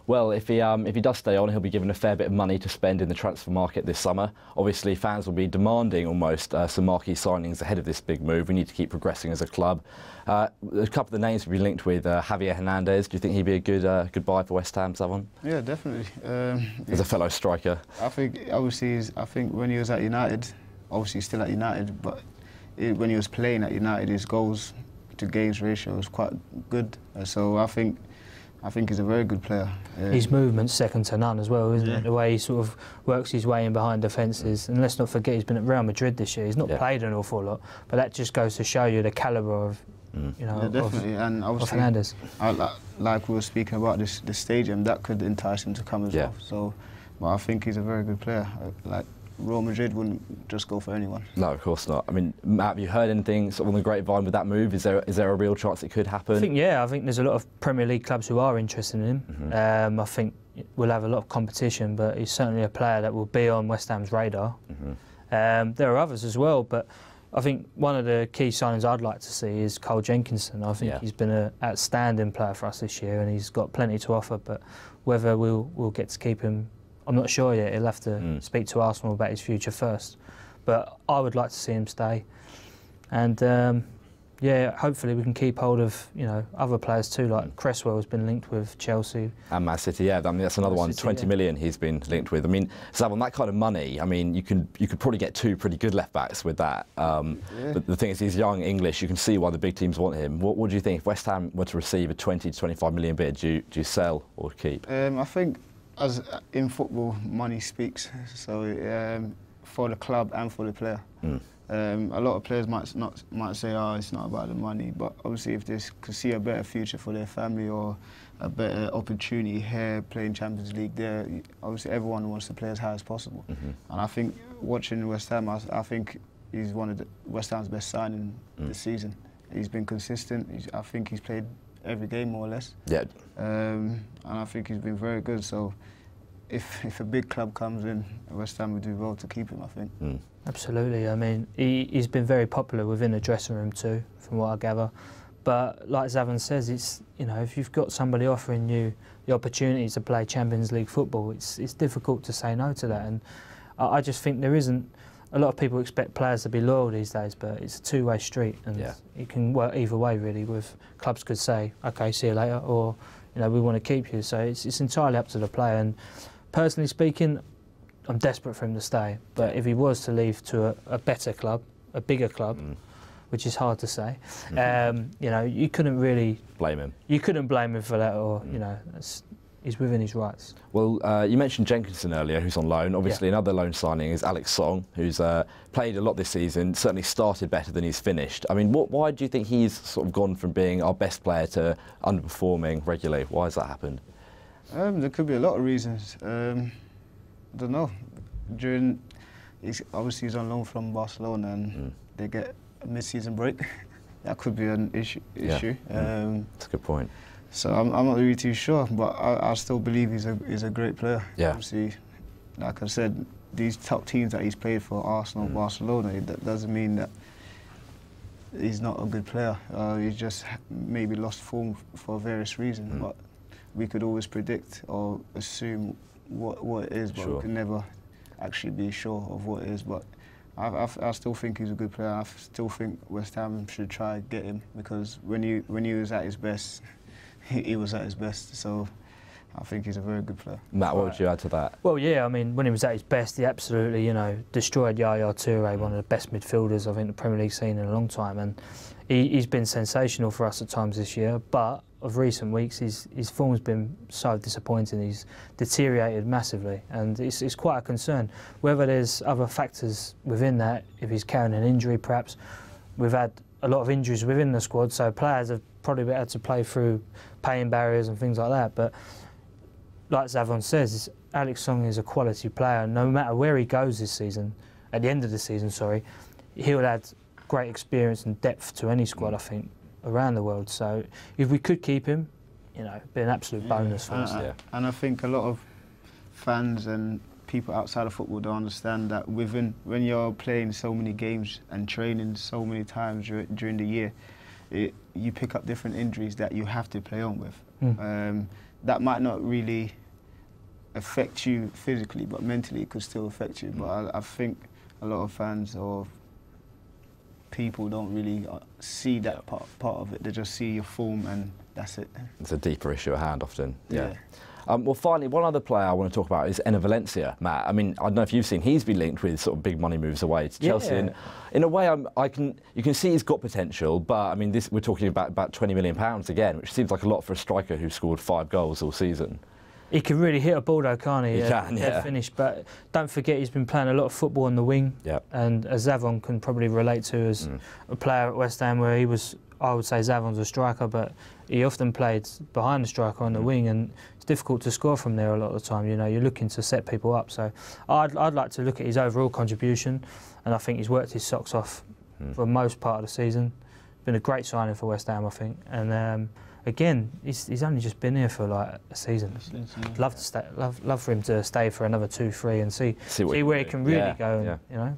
Well, if he does stay on, he'll be given a fair bit of money to spend in the transfer market this summer. Obviously, fans will be demanding almost some marquee signings ahead of this big move. We need to keep progressing as a club. A couple of the names we've been linked with, Javier Hernandez. Do you think he'd be a good buy for West Ham, Zavon? Yeah, definitely. As a fellow striker. I think, obviously, when he was at United, obviously he's still at United, but when he was playing at United, his goals to games ratio was quite good. So I think he's a very good player. His movement's second to none as well, isn't it? The way he sort of works his way in behind defences. And let's not forget, he's been at Real Madrid this year. He's not played an awful lot, but that just goes to show you the calibre of, you know, definitely. And of Hernandez. Like we were speaking about the stadium, that could entice him to come as well. So, but I think he's a very good player. Like, Real Madrid wouldn't just go for anyone. No, of course not. I mean, Matt, have you heard anything sort of on the grapevine with that move? Is there a real chance it could happen? I think there's a lot of Premier League clubs who are interested in him. I think we'll have a lot of competition, but he's certainly a player that will be on West Ham's radar. There are others as well, but I think one of the key signings I'd like to see is Cole Jenkinson. I think he's been an outstanding player for us this year, and he's got plenty to offer. But whether we'll get to keep him, I'm not sure yet. He'll have to speak to Arsenal about his future first. But I would like to see him stay. And yeah, hopefully we can keep hold of, you know, other players too, like Cresswell has been linked with Chelsea. And Man City, yeah. I mean, that's another one, 20 million he's been linked with. I mean, Zavon, that kind of money, I mean, you could probably get two pretty good left-backs with that. But the thing is, he's young English. You can see why the big teams want him. What do you think, if West Ham were to receive a 20 to 25 million bid, do you sell or keep? I think, as in football, money speaks. So for the club and for the player. A lot of players might say, oh, it's not about the money, but obviously if they could see a better future for their family or a better opportunity here playing Champions League there, obviously everyone wants to play as high as possible. And I think watching West Ham, I think he's one of West Ham's best signings this season. He's been consistent. I think he's played every game more or less. Yeah. And I think he's been very good. So if a big club comes in, West Ham would do well to keep him, I think. Absolutely. I mean, he's been very popular within the dressing room too, from what I gather. But like Zavon says, it's, you know, if you've got somebody offering you the opportunity to play Champions League football, it's difficult to say no to that. And I just think there isn't. A lot of people expect players to be loyal these days, but it's a two-way street, and it can work either way really. With clubs could say, okay, see you later, or, you know, we want to keep you. So it's entirely up to the player. And personally speaking, I'm desperate for him to stay. But if he was to leave to a better club, a bigger club, which is hard to say, you know, you couldn't really blame him. You couldn't blame him for that, or you know, he's within his rights. Well, you mentioned Jenkinson earlier, who's on loan. Obviously, another loan signing is Alex Song, who's played a lot this season, certainly started better than he's finished. I mean, why do you think he's sort of gone from being our best player to underperforming regularly? Why has that happened? There could be a lot of reasons. I don't know. Obviously he's on loan from Barcelona, and they get a mid-season break. That could be an issue. That's a good point. So I'm not really too sure, but I still believe he's a great player. Yeah. Obviously, like I said, these top teams that he's played for, Arsenal, Barcelona, that doesn't mean that he's not a good player. He's just maybe lost form for various reasons. But we could always predict or assume what it is, but we can never actually be sure of what it is. But I still think he's a good player. I still think West Ham should try to get him, because when he was at his best, he was at his best. So I think he's a very good player. Matt, what would you add to that? Well, yeah, I mean, when he was at his best, he absolutely, you know, destroyed Yaya Toure, one of the best midfielders I think the Premier League's seen in a long time, and he's been sensational for us at times this year. But of recent weeks, his form's been so disappointing. He's deteriorated massively, and it's quite a concern. Whether there's other factors within that, if he's carrying an injury, perhaps. We've had a lot of injuries within the squad, so players have probably been able to play through pain barriers and things like that. But like Zavon says, Alex Song is a quality player, and no matter where he goes this season, at the end of the season, sorry, he'll add great experience and depth to any squad, I think, around the world. So if we could keep him, you know, it'd be an absolute bonus for us. And I think a lot of fans and people outside of football don't understand that when you're playing so many games and training so many times during the year, you pick up different injuries that you have to play on with. that might not really affect you physically, but mentally it could still affect you. But I think a lot of fans or people don't really see that part of it. They just see your form and that's it. It's a deeper issue at hand often. Yeah. Well, finally, one other player I want to talk about is Enner Valencia, Matt. I mean, I don't know if you've seen, he's been linked with sort of big money moves away to Chelsea. And in a way, you can see he's got potential, but I mean, we're talking about £20 million again, which seems like a lot for a striker who scored 5 goals all season. He can really hit a ball though, can't he? He can, yeah. Finish, but don't forget he's been playing a lot of football on the wing. Yep. And as Zavon can probably relate to as a player at West Ham, where he was, I would say Zavon's a striker, but he often played behind the striker on the wing, and it's difficult to score from there a lot of the time. You know, you're looking to set people up. So I'd like to look at his overall contribution, and I think he's worked his socks off for most part of the season. Been a great signing for West Ham, I think, and. Again, he's only just been here for like a season. Love to stay, love for him to stay for another 2, 3, and see where he can really go. And, you know.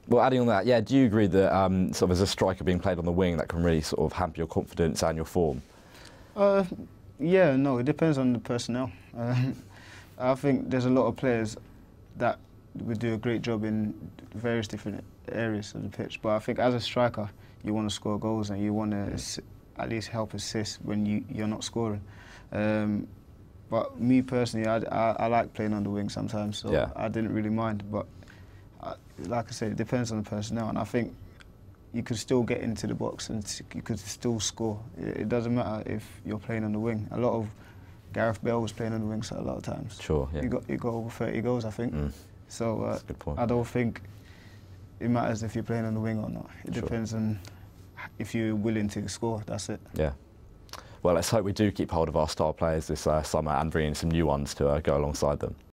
Well, adding on that, do you agree that sort of as a striker being played on the wing, that can really sort of hamper your confidence and your form? Yeah, no, it depends on the personnel. I think there's a lot of players that would do a great job in various different areas of the pitch, but I think as a striker, you want to score goals and you want to at least help assist when you're not scoring. But me personally, I like playing on the wing sometimes, so I didn't really mind. But like I said, it depends on the personnel, and I think you could still get into the box and you could still score. It doesn't matter if you're playing on the wing. A lot of Gareth Bale was playing on the wing a lot of times. Sure, yeah. He got over 30 goals, I think. So that's a good point. I don't think it matters if you're playing on the wing or not. It depends on if you're willing to score, that's it. Yeah. Well, let's hope we do keep hold of our star players this summer and bring in some new ones to go alongside them.